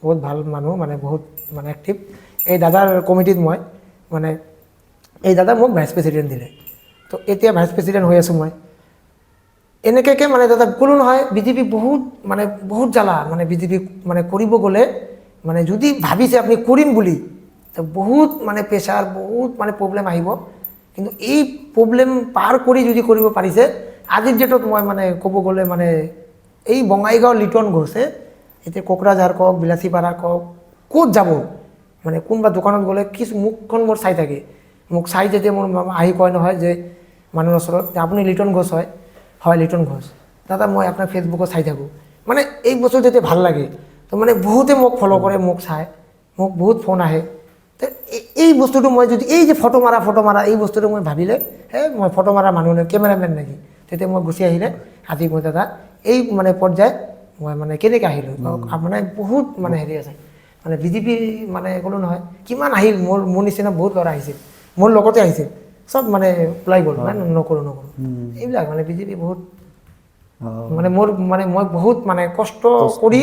বহুত ভাল মানুহ, মানে বহুত মানে এক্টিভ। এই দাদাৰ কমিটিত মই মানে এই দাদা মোক ভাইচ প্ৰেছিডেণ্ট দিলে। তো এতিয়া ভাইচ প্ৰেছিডেণ্ট হৈ আছোঁ মই। এনেকৈ মানে দাদা ক'লোঁ নহয় বিজেপি বহুত জ্বালা, মানে বিজেপি মানে কৰিব গ'লে মানে যদি ভাবিছে আপুনি কৰিম বুলি তো বহুত মানে প্ৰেছাৰ, বহুত মানে প্ৰব্লেম আহিব। কিন্তু এই প্ৰব্লেম পাৰ কৰি যদি কৰিব পাৰিছে আজিৰ ডেটত মই মানে ক'ব গ'লে মানে এই বঙাইগাঁও লিটন ঘোষে এতিয়া কোকৰাঝাৰ কওক, বিলাচীপাৰা কওক, ক'ত যাব মানে কোনোবা দোকানত গ'লে কিছু মুখখন মোৰ চাই থাকে, মোক চাই যেতিয়া মোৰ আহি কয় নহয় যে মানুহৰ ওচৰত যে আপুনি লিটন ঘোষ হয়, হয় লিটন ঘোষ দাদা, মই আপোনাৰ ফেচবুকত চাই থাকোঁ। মানে এই বস্তু যেতিয়া ভাল লাগে তো মানে বহুতে মোক ফ'ল' কৰে, মোক চায়, মোক বহুত ফোন আহে। তো এই বস্তুটো মই যদি এই যে ফটো মাৰা এই বস্তুটো মই ভাবিলে মই ফটো মাৰা মানুহ নহয়, কেমেৰামেন নেকি, তেতিয়া মই গুচি আহিলে আজি মই দাদা এই মানে পৰ্যায় মই মানে কেনেকৈ আহিলোঁ মানে বহুত মানে হেৰি আছে। মানে বিজেপি মানে ক'লোঁ নহয় কিমান আহিল, মোৰ নিচিনা বহুত ল'ৰা আহিছিল, মোৰ লগতে আহিছিল, চব মানে ওলাই গ'ল, মানে নকৰোঁ এইবিলাক। মানে বিজেপি বহুত মানে মোৰ মানে মই বহুত মানে কষ্ট কৰি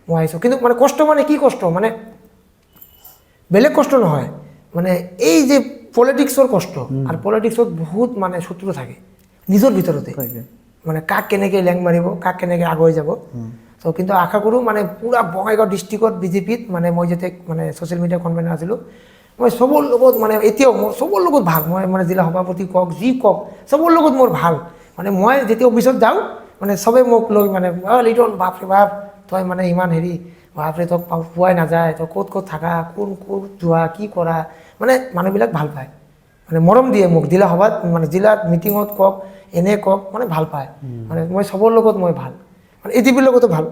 মই আহিছোঁ। কিন্তু মানে কষ্ট মানে কি কষ্ট, মানে বেলেগ কষ্ট নহয়, মানে এই যে পলিটিক্সৰ কষ্ট। আৰু পলিটিক্সত বহুত মানে শত্ৰু থাকে নিজৰ ভিতৰতে, মানে কাক কেনেকৈ লেং মাৰিব, কাক কেনেকৈ আগুৱাই যাব। তো কিন্তু আশা কৰোঁ মানে পূৰা বঙাইগাঁও ডিষ্ট্ৰিক্টত বিজেপিত মানে মই যেতিয়া মানে ছ'চিয়েল মিডিয়া কনভেনাৰ আছিলোঁ মই চবৰ লগত মানে এতিয়াও মোৰ চবৰ লগত ভাল, মই মানে জিলা সভাপতি কওক যি কওক চবৰ লগত মোৰ ভাল। মানে মই যেতিয়া অফিচত যাওঁ মানে চবেই মোক লৈ মানে লিটন বাপৰে বাপ তই মানে ইমান হেৰি, বাপৰে তোক পোৱাই নাযায়, তই ক'ত থাকা, কোন ক'ত যোৱা, কি কৰা, মানে মানুহবিলাক ভাল পায়, মানে মৰম দিয়ে মোক। জিলা সভাত মানে জিলাত মিটিঙত কওক, এনে কওক, মানে ভাল পায়। মানে মই চবৰ লগত মই ভাল, মানে AGPৰ লগতো ভাল,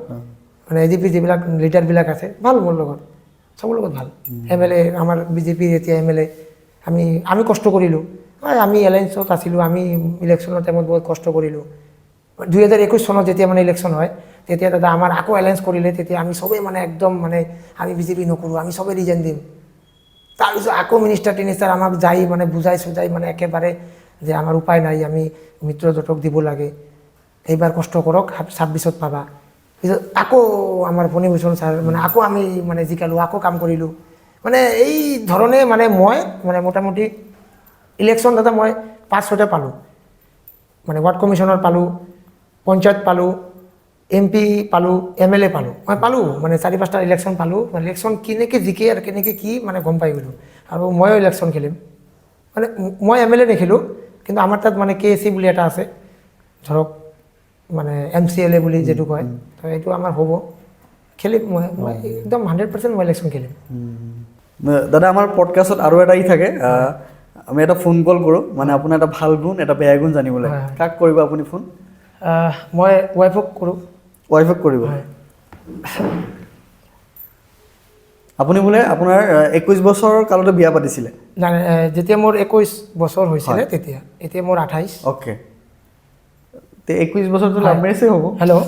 মানে AGP যিবিলাক লিডাৰবিলাক আছে ভাল মোৰ লগত, চবৰ লগত ভাল। MLA আমাৰ বিজেপিৰ এতিয়া MLA আমি কষ্ট কৰিলোঁ, আমি এলায়েন্সত আছিলোঁ, আমি ইলেকশ্যনৰ টাইমত বহুত কষ্ট কৰিলোঁ। 2021 চনত যেতিয়া মানে ইলেকশ্যন হয় তেতিয়া দাদা আমাৰ আকৌ এলায়েন্স কৰিলে, তেতিয়া আমি চবেই মানে একদম মানে আমি বিজেপি নকৰোঁ, আমি চবেই ৰিজাইন দিম। তাৰপিছত আকৌ মিনিষ্টাৰ আমাক যাই মানে বুজাই চুজাই মানে একেবাৰে যে আমাৰ উপায় নাই, আমি মিত্ৰজোঁটক দিব লাগে, এইবাৰ কষ্ট কৰক 26ত পাবা। পিছত আকৌ আমাৰ ফণীভূষণ ছাৰ মানে আকৌ আমি মানে জিকালোঁ, আকৌ কাম কৰিলোঁ। মানে এই ধৰণে মানে মই মানে মোটামুটি ইলেকশ্যন দাদা মই 5-6টা পালোঁ। মানে ৱাৰ্ড কমিশ্যনাৰ পালোঁ, পঞ্চায়ত পালোঁ, MP পালোঁ, MLA পালোঁ। মই পালোঁ মানে 4-5টা ইলেকশ্যন পালোঁ। মানে ইলেকশ্যন কেনেকৈ জিকে আৰু কেনেকৈ কি মানে গম পাই গ'লোঁ। আৰু ময়ো ইলেকশ্যন খেলিম। মানে মই MLA নেখেলোঁ, কিন্তু আমাৰ তাত মানে KAC বুলি এটা আছে, ধৰক মানে MCLA বুলি যিটো কয়, তো এইটো আমাৰ হ'ব, খেলিম মই একদম 100% মই ইলেকশ্যন খেলিম। দাদা আমাৰ পডকাষ্টত আৰু এটা থাকে, আমি এটা ফোন কল কৰোঁ, মানে আপোনাৰ এটা ভাল গুণ এটা বেয়া গুণ জানিবলৈ। কাক কৰিব আপুনি ফোন? মই ৱাইফক কৰোঁ। ৱাইফক কৰিব? আপুনি বোলে আপোনাৰ 21 বছৰৰ কালতে বিয়া পাতিছিলে? নাই, যেতিয়া মোৰ 21 বছৰ হৈছিলে তেতিয়া, এতিয়া মোৰ 28। অ'কে, তে 21 বছৰটো লাভ মেৰেজেই হ'ব। হেল্ল',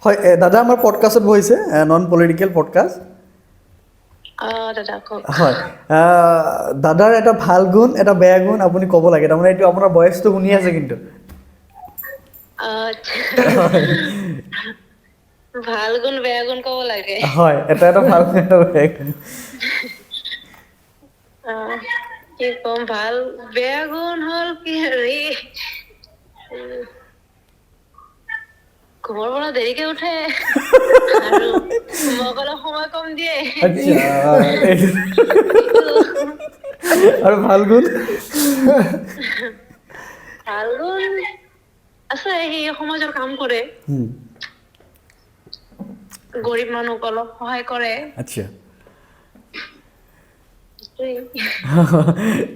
হয় দাদা আমাৰ পডকাষ্টত বহিছে, নন পলিটিকেল পডকাষ্ট। দাদা কওক। হয়, দাদাৰ এটা ভাল গুণ এটা বেয়া গুণ আপুনি ক'ব লাগে, তাৰমানে এইটো আপোনাৰ বয়সটো শুনি আছে কিন্তু। ভাল গুণ বেয়া গুণ ক'ব লাগে? হয়, এটা ভাল গুণ এটা বেয়া গুণ। কি ক'ম, ভাল বেয়া গুণ হ'ল কি হেৰি ঘৰৰ পৰা দেৰিকে উঠে আৰু মোক অলপ সময় কম দিয়ে। আৰু ভাল গুণ? ভাল গুণ আছে, সি সমাজৰ কাম কৰে, গৰীব মানুহক অলপ সহায় কৰে। আচ্ছা,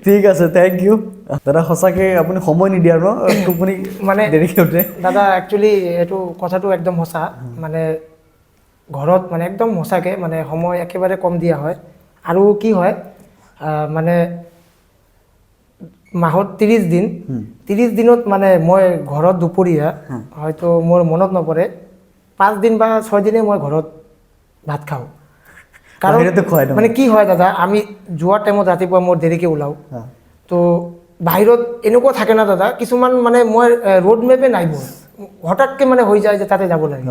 ঠিক আছে, থেংক ইউ দাদা। সঁচাকৈ আপুনি সময় নিদিয়ে ন, টোপনি মানে দেৰিকে উঠে। দাদা একচুৱেলি এইটো কথাটো একদম সঁচা, মানে ঘৰত মানে একদম সঁচাকৈ মানে সময় একেবাৰে কম দিয়া হয়। আৰু কি হয় মানে মাহত 30 দিন, 30 দিনত মানে মই ঘৰত দুপৰীয়া হয়তো মোৰ মনত নপৰে 5 দিন বা 6 দিনে মই ঘৰত ভাত খাওঁ। কাৰণ মানে কি হয় দাদা, আমি যোৱাৰ টাইমত ৰাতিপুৱা মই দেৰিকৈ ওলাওঁ, তো বাহিৰত এনেকুৱা থাকে না দাদা, কিছুমান মানে মই ৰোড মেপে নাই, মোৰ হঠাৎকৈ মানে হৈ যায় যে তাতে যাব লাগে,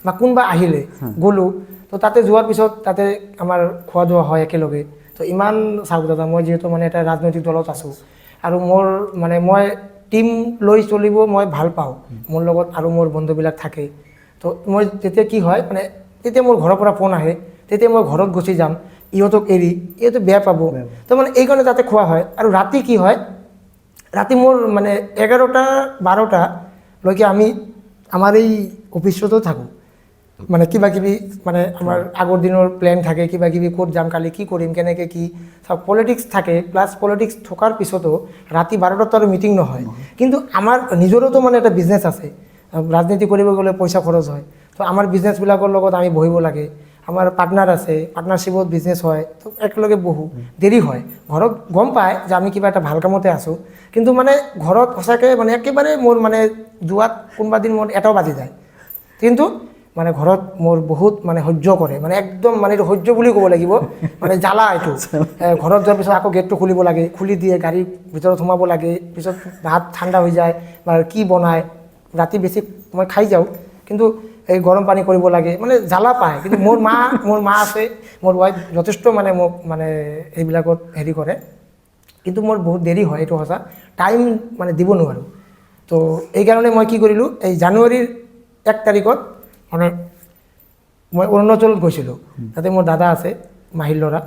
বা কোনোবা আহিলে গ'লোঁ, তো তাতে যোৱাৰ পিছত তাতে আমাৰ খোৱা দোৱা হয় একেলগে। তো ইমান চাওক দাদা, মই যিহেতু মানে এটা ৰাজনৈতিক দলত আছোঁ, আৰু মোৰ মানে মই টিম লৈ চলিব মই ভাল পাওঁ, মোৰ লগত আৰু মোৰ বন্ধুবিলাক থাকে। তো মই তেতিয়া কি হয় মানে, তেতিয়া মোৰ ঘৰৰ পৰা ফোন আহে, তেতিয়া মই ঘৰত গুচি যাম, ইহঁতক এৰি, ইহঁতে বেয়া পাব। তো মানে এইকাৰণে তাতে খোৱা হয়। আৰু ৰাতি কি হয়, ৰাতি মোৰ মানে 11টা-12টালৈকে আমি আমাৰ এই অফিচতো থাকোঁ, মানে কিবা কিবি মানে আমাৰ আগৰ দিনৰ প্লেন থাকে, কিবা কিবি ক'ত যাম, কালি কি কৰিম, কেনেকৈ কি চব পলিটিক্স থাকে। প্লাছ পলিটিক্স থকাৰ পিছতো ৰাতি 12টাত আৰু মিটিং নহয়, কিন্তু আমাৰ নিজৰোতো মানে এটা বিজনেছ আছে, ৰাজনীতি কৰিব গ'লে পইচা খৰচ হয়। তো আমাৰ বিজনেছবিলাকৰ লগত আমি বহিব লাগে, আমাৰ পাৰ্টনাৰ আছে, পাৰ্টনাৰশ্বিপত বিজনেছ হয়, তো একেলগে বহোঁ, দেৰি হয়। ঘৰত গম পায় যে আমি কিবা এটা ভাল কামতে আছোঁ, কিন্তু মানে ঘৰত সঁচাকৈ মানে একেবাৰে মোৰ মানে যোৱাত কোনোবা দিন মোৰ 1টাও বাজি যায়, কিন্তু মানে ঘৰত মোৰ বহুত মানে সহ্য কৰে, মানে একদম মানে এইটো সহ্য বুলি ক'ব লাগিব, মানে জ্বালা এইটো। ঘৰত যোৱাৰ পিছত আকৌ গেটটো খুলিব লাগে, খুলি দিয়ে, গাড়ীৰ ভিতৰত সোমাব লাগে, পিছত ভাত ঠাণ্ডা হৈ যায় বা কি বনায়, ৰাতি বেছি মই খাই যাওঁ, কিন্তু এই গৰম পানী কৰিব লাগে, মানে জ্বালা পায়। কিন্তু মোৰ মা আছে, মোৰ ৱাইফ যথেষ্ট মানে মোক মানে এইবিলাকত হেৰি কৰে, কিন্তু মোৰ বহুত দেৰি হয়, এইটো সঁচা, টাইম মানে দিব নোৱাৰোঁ। তো এইকাৰণে মই কি কৰিলোঁ, এই জানুৱাৰীৰ 1 তাৰিখত মানে মই অৰুণাচলত গৈছিলোঁ, তাতে মোৰ দাদা আছে, মাহীৰ ল'ৰা,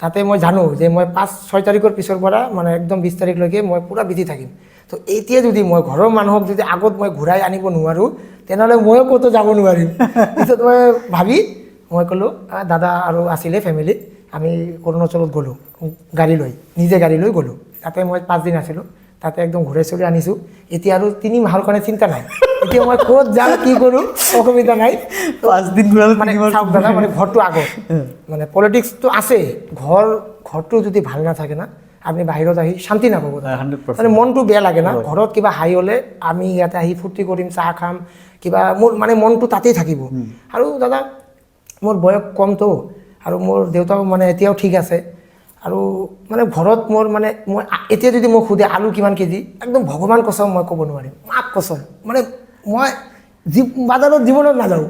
তাতে মই জানো যে মই 5-6 তাৰিখৰ পিছৰ পৰা মানে একদম 20 তাৰিখলৈকে মই পূৰা বিজি থাকিম। তো এতিয়া যদি মই ঘৰৰ মানুহক যদি আগত মই ঘূৰাই আনিব নোৱাৰোঁ, তেনেহ'লে ময়ো ক'তো যাব নোৱাৰিম। পিছত মই ভাবি মই ক'লোঁ, দাদা আৰু আছিলে ফেমিলি, আমি অৰুণাচলত গ'লোঁ গাড়ী লৈ, নিজে গাড়ী লৈ গ'লোঁ। তাতে মই 5 দিন আছিলোঁ, তাতে একদম ঘূৰাই চুৰি আনিছোঁ। এতিয়া আৰু 3 মাহৰ কাৰণে চিন্তা নাই, এতিয়া মই ক'ত যাম কি কৰোঁ অসুবিধা নাই। 5 দিন ঘূৰালে মানে চাওক দাদা, মানে ঘৰটো আগত, মানে পলিটিক্সটো আছে, ঘৰটো যদি ভাল নাথাকে না, আপুনি বাহিৰত আহি শান্তি নাপাব, মানে মনটো বেয়া লাগে না। ঘৰত কিবা হাই হ'লে আমি ইয়াতে আহি ফূৰ্তি কৰিম, চাহ খাম, কিবা মোৰ মানে মনটো তাতেই থাকিব। আৰু দাদা মোৰ বয়স কমতো, আৰু মোৰ দেউতাও মানে এতিয়াও ঠিক আছে, আৰু মানে ঘৰত মোৰ মানে মই এতিয়া যদি মোক সোধে আলু কিমান কেজি, একদম ভগৱান কছম মই ক'ব নোৱাৰিম, মাক কছম, মানে মই বাজাৰত জীৱনত নাযাওঁ,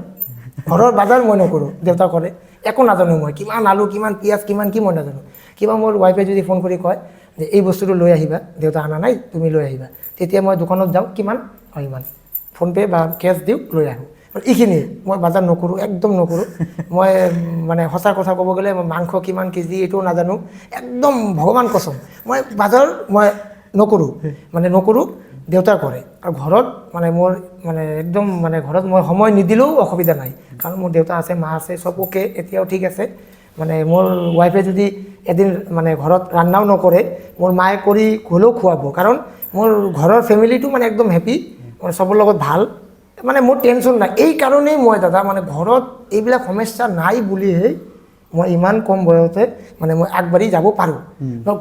ঘৰৰ বজাৰ মই নকৰোঁ, দেউতা কৰে। একো নাজানো মই, কিমান আলু, কিমান পিঁয়াজ, কিমান কি মই নাজানো। কিবা মোৰ ৱাইফে যদি ফোন কৰি কয় যে এই বস্তুটো লৈ আহিবা, দেউতা অনা নাই, তুমি লৈ আহিবা, তেতিয়া মই দোকানত যাওঁ, কিমান হয় ইমান, ফোনপে' বা কেছ দিওঁ, লৈ আহোঁ। এইখিনিয়ে, মই বজাৰ নকৰোঁ, একদম নকৰোঁ। মই মানে সঁচা কথা ক'ব গ'লে মই মাংস কিমান কেজি এইটোও নাজানো, একদম ভগৱান কচম মই বজাৰ মই নকৰোঁ, মানে নকৰোঁ, দেউতা কৰে। আৰু ঘৰত মানে মোৰ মানে একদম মানে ঘৰত মই সময় নিদিলেও অসুবিধা নাই, কাৰণ মোৰ দেউতা আছে, মা আছে, চব অ'কে, এতিয়াও ঠিক আছে। মানে মোৰ ৱাইফে যদি এদিন মানে ঘৰত ৰান্নাও নকৰে, মোৰ মায়ে কৰি হ'লেও খুৱাব, কাৰণ মোৰ ঘৰৰ ফেমিলিটো মানে একদম হেপী, মানে চবৰ লগত ভাল, মানে মোৰ টেনশ্যন নাই। এই কাৰণেই মই দাদা মানে ঘৰত এইবিলাক সমস্যা নাই বুলিহে মই ইমান কম বয়সতে মানে মই আগবাঢ়ি যাব পাৰোঁ।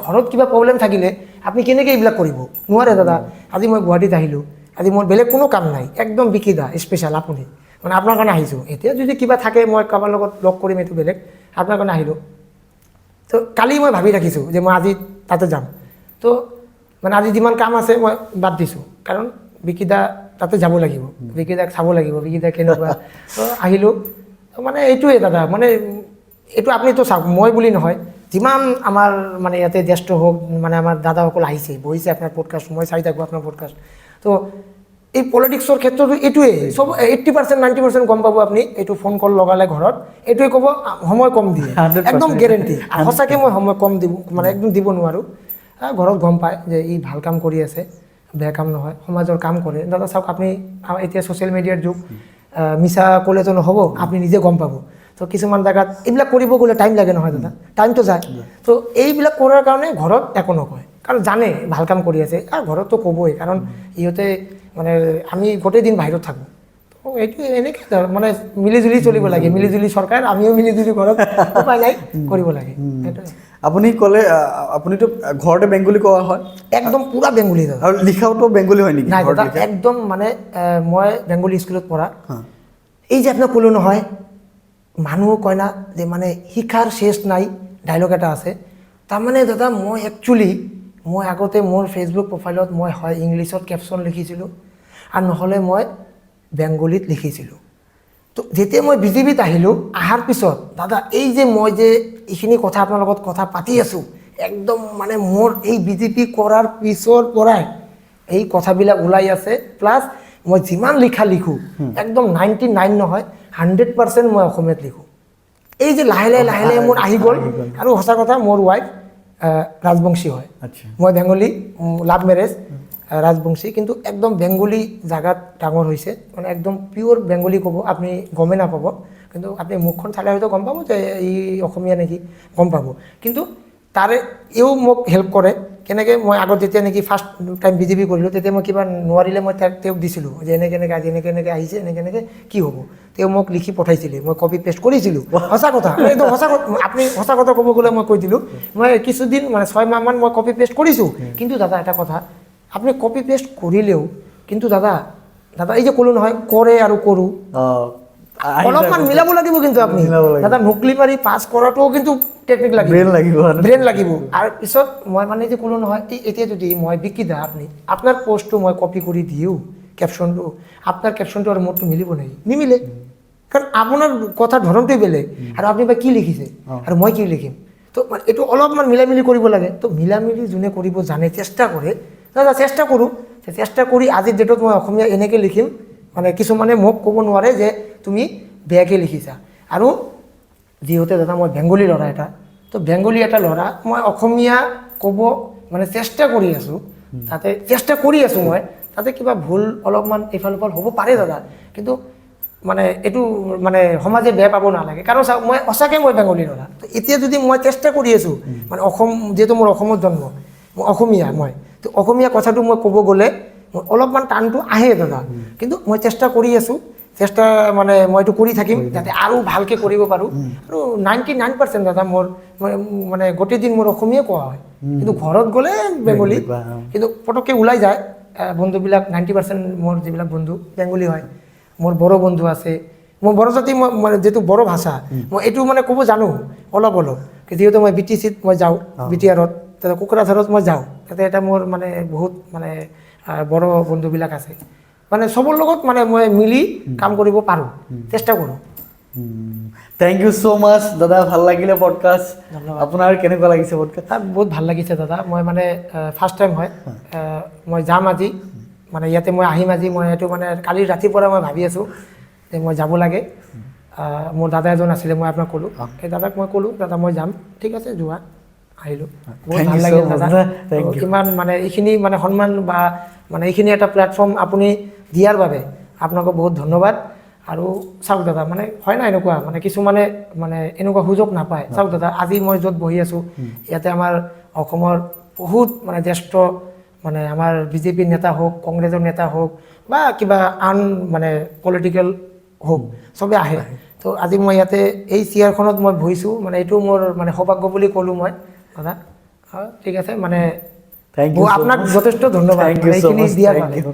ঘৰত কিবা প্ৰব্লেম থাকিলে আপুনি কেনেকৈ এইবিলাক কৰিব নোৱাৰে দাদা। আজি মই গুৱাহাটীত আহিলোঁ, আজি মোৰ বেলেগ কোনো কাম নাই, একদম বিকিদা স্পেচিয়েল আপুনি, মানে আপোনাৰ কাৰণে আহিছোঁ। এতিয়া যদি কিবা থাকে মই কাৰোবাৰ লগত লগ কৰিম, এইটো বেলেগ, আপোনাৰ কাৰণে আহিলোঁ। তো কালি মই ভাবি ৰাখিছোঁ যে মই আজি তাতে যাম, তো মানে আজি যিমান কাম আছে মই বাদ দিছোঁ, কাৰণ বিকিদা তাতে যাব লাগিব, বিকিদাক চাব লাগিব, বিকিদা কেনেকুৱা। তো আহিলোঁ, মানে এইটোৱে দাদা, মানে এইটো আপুনিতো চাওক, মই বুলি নহয়, যিমান আমাৰ মানে ইয়াতে জ্যেষ্ঠ হওক, মানে আমাৰ দাদাসকল আহিছে, বহিছে আপোনাৰ পডকাষ্ট, মই চাই থাকোঁ আপোনাৰ পডকাষ্ট। তো এই পলিটিক্সৰ ক্ষেত্ৰতো এইটোৱে, চব 80% 90% গম পাব আপুনি, এইটো ফোন কল লগালে ঘৰত এইটোৱে ক'ব সময় কম দিয়ে, একদম গেৰেণ্টি। সঁচাকৈ মই সময় কম দিব, মানে একদম দিব নোৱাৰোঁ। ঘৰত গম পায় যে ই ভাল কাম কৰি আছে, বেয়া কাম নহয়, সমাজৰ কাম কৰে। দাদা চাওক, আপুনি এতিয়া ছ'চিয়েল মিডিয়াৰ যুগ, মিছা ক'লেতো নহ'ব, আপুনি নিজে গম পাব। তো কিছুমান জেগাত এইবিলাক কৰিব গ'লে টাইম লাগে নহয় দাদা, টাইমটো যায়। তো এইবিলাক কৰাৰ কাৰণে ঘৰত একো নকয়, কাৰণ জানে ভাল কাম কৰি আছে, আৰু ঘৰততো ক'বই, কাৰণ ইহঁতে মানে আমি গোটেই দিন বাহিৰত থাকোঁ। তো এইটো এনেকৈ মানে মিলিজুলি চলিব লাগে, মিলিজুলি চৰকাৰ, আমিও মিলিজুলি ঘৰত, উপায় নাই, কৰিব লাগে, সেইটোৱে। আপুনি ক'লে আপুনিতো ঘৰতে বেংগলী কোৱা হয়? একদম পুৰা বেংগলী দাদা। আৰু লিখাওতো বেংগলী হয় নেকি? নাই দাদা, একদম মানে মই বেংগলী স্কুলত পঢ়া। এই যে আপোনাক ক'লোঁ নহয়, মানুহ কয় না যে মানে শিক্ষাৰ শেষ নাই, ডাইলগ এটা আছে। তাৰমানে দাদা মই একচুৱেলি মই আগতে মোৰ ফেচবুক প্ৰফাইলত মই হয় ইংলিছত কেপশ্যন লিখিছিলোঁ, আৰু নহ'লে মই বেংগলীত লিখিছিলোঁ। তো যেতিয়া মই বিজেপিত আহিলোঁ, অহাৰ পিছত দাদা এই যে মই যে এইখিনি কথা আপোনাৰ লগত কথা পাতি আছোঁ, একদম মানে মোৰ এই বিজেপি কৰাৰ পিছৰ পৰাই এই কথাবিলাক ওলাই আছে। প্লাছ মই যিমান লিখোঁ, একদম 99 নহয় 100% মই অসমীয়াত লিখোঁ। এই যে লাহে লাহে মোৰ আহি গ'ল। আৰু সঁচা কথা, মোৰ ৱাইফ ৰাজবংশী হয়, মই বেংগলী, লাভ মেৰেজ, ৰাজবংশী, কিন্তু একদম বেংগলী জাগাত ডাঙৰ হৈছে, মানে একদম পিয়'ৰ বেংগলী ক'ব, আপুনি গমেই নাপাব, কিন্তু আপুনি মুখখন চালে হয়তো গম পাব যে ই অসমীয়া নেকি, গম পাব। কিন্তু তাৰে এও মোক হেল্প কৰে, কেনেকৈ মই আগত যেতিয়া নেকি ফাৰ্ষ্ট টাইম বিজেপি কৰিলোঁ, তেতিয়া মই কিবা নোৱাৰিলে মই তেওঁক দিছিলোঁ যে এনেকৈ আজি এনেকৈ আহিছে, এনেকৈ কি হ'ব, তেওঁ মোক লিখি পঠাইছিলে, মই কপি পেষ্ট কৰিছিলোঁ। সঁচা কথা, একদম সঁচা কথা, আপুনি সঁচা কথা ক'ব গ'লে মই কৈ দিলোঁ, মই কিছুদিন মানে 6 মাহমান মই কপি পেষ্ট কৰিছোঁ। কিন্তু দাদা এটা কথা, আপুনি কপি পেষ্ট কৰিলেও কিন্তু দাদা এই যে ক'লোঁ নহয়, কৰে আৰু কৰোঁ, অলপমান মিলাব লাগিব। কিন্তু আপুনি দাদা নুকলি মাৰি পাছ কৰাটোও কিন্তু টেকনিক লাগিব, ব্ৰেইন লাগিব। আৰু পিছত মই মানে যে ক'লোঁ নহয়, এতিয়া যদি মই বিকিদা আপুনি আপোনাৰ পষ্টটো মই কপি কৰি দিওঁ কেপশ্যনটো, আপোনাৰ কেপশ্যনটো আৰু মোৰটো মিলিব নেকি? নিমিলে, কাৰণ আপোনাৰ কথাৰ ধৰণটোৱে বেলেগ, আৰু আপুনি বা কি লিখিছে আৰু মই কি লিখিম। তো এইটো অলপমান মিলামিলি কৰিব লাগে। তো মিলামিলি যোনে কৰিব জানে, চেষ্টা কৰে, দাদা চেষ্টা কৰোঁ, চেষ্টা কৰি আজিৰ ডেটত মই অসমীয়া এনেকৈ লিখিম, মানে কিছুমানে মোক ক'ব নোৱাৰে যে তুমি বেয়াকৈ লিখিছা। আৰু যিহেতু দাদা মই বেংগলী ল'ৰা এটা, তো বেংগলী এটা ল'ৰা, মই অসমীয়া ক'ব মানে চেষ্টা কৰি আছোঁ, তাতে চেষ্টা কৰি আছোঁ মই, তাতে কিবা ভুল অলপমান ইফাল সিফাল হ'ব পাৰে দাদা, কিন্তু মানে এইটো মানে সমাজে বেয়া পাব নালাগে। কাৰণ চাওক, মই সঁচাকৈ মই বেংগলী ল'ৰা, তো এতিয়া যদি মই চেষ্টা কৰি আছোঁ, মানে অসম যিহেতু মোৰ অসমত জন্ম, মই অসমীয়া, তো অসমীয়া কথাটো মই ক'ব গ'লে মোৰ অলপমান টানটো আহে দাদা, কিন্তু মই চেষ্টা কৰি আছোঁ, চেষ্টা মানে মই এইটো কৰি থাকিম যাতে আৰু ভালকৈ কৰিব পাৰোঁ। আৰু 99% দাদা মোৰ মানে গোটেই দিন মোৰ অসমীয়া কোৱা হয়, কিন্তু ঘৰত গ'লে বেংগলী, কিন্তু পটককৈ ওলাই যায়। বন্ধুবিলাক 90% মোৰ যিবিলাক বন্ধু বেংগলী হয়। মোৰ বড়ো বন্ধু আছে, মোৰ বড়ো জাতি, মই মানে যিটো বড়ো ভাষা মই এইটো মানে ক'ব জানো অলপ, যিহেতু মই BTCত মই যাওঁ, BTRত, তাতে কোকৰাঝাৰত মই যাওঁ, তাতে এটা মোৰ মানে বহুত মানে বড়ো বন্ধুবিলাক আছে, মানে চবৰ লগত মানে মই মিলি কাম কৰিব পাৰোঁ, চেষ্টা কৰোঁ। থেংক ইউ ছ' মাছ দাদা, ভাল লাগিলে পডকাষ্ট। ধন্যবাদ। আপোনাৰ কেনেকুৱা লাগিছে পডকাষ্ট? বহুত ভাল লাগিছে দাদা। মই মানে ফাৰ্ষ্ট টাইম হয়, মই যাম আজি, মানে ইয়াতে মই আহিম আজি। মই এইটো মানে কালি ৰাতিৰ পৰা মই ভাবি আছোঁ যে মই যাব লাগে। মোৰ দাদা এজন আছিলে, মই আপোনাক ক'লোঁ, সেই দাদাক মই ক'লোঁ দাদা মই যাম, ঠিক আছে যোৱা, আহিলোঁ। বহুত Thank ভাল you so লাগিল much, দাদা। দাদা। Thank you. কিমান মানে এইখিনি মানে সন্মান বা মানে এইখিনি এটা প্লেটফৰ্ম আপুনি দিয়াৰ বাবে আপোনাকো বহুত ধন্যবাদ। আৰু চাওক দাদা, মানে হয় না এনেকুৱা, মানে কিছুমানে মানে এনেকুৱা সুযোগ নাপায়। চাওক দাদা, আজি মই য'ত বহি আছোঁ, ইয়াতে আমাৰ অসমৰ বহুত মানে জ্যেষ্ঠ মানে আমাৰ বিজেপিৰ নেতা হওক, কংগ্ৰেছৰ নেতা হওক বা কিবা আন মানে পলিটিকেল হওক, চবে আহে। তো আজি মই ইয়াতে এই চেয়াৰখনত মই বহিছোঁ, মানে এইটো মোৰ মানে সৌভাগ্য বুলি ক'লোঁ মই দাদা। ঠিক আছে, মানে Thank you so আপোনাক much. যথেষ্ট ধন্যবাদ Thank you মানে so এইখিনি much. দিয়াৰ Thank বাবে। you.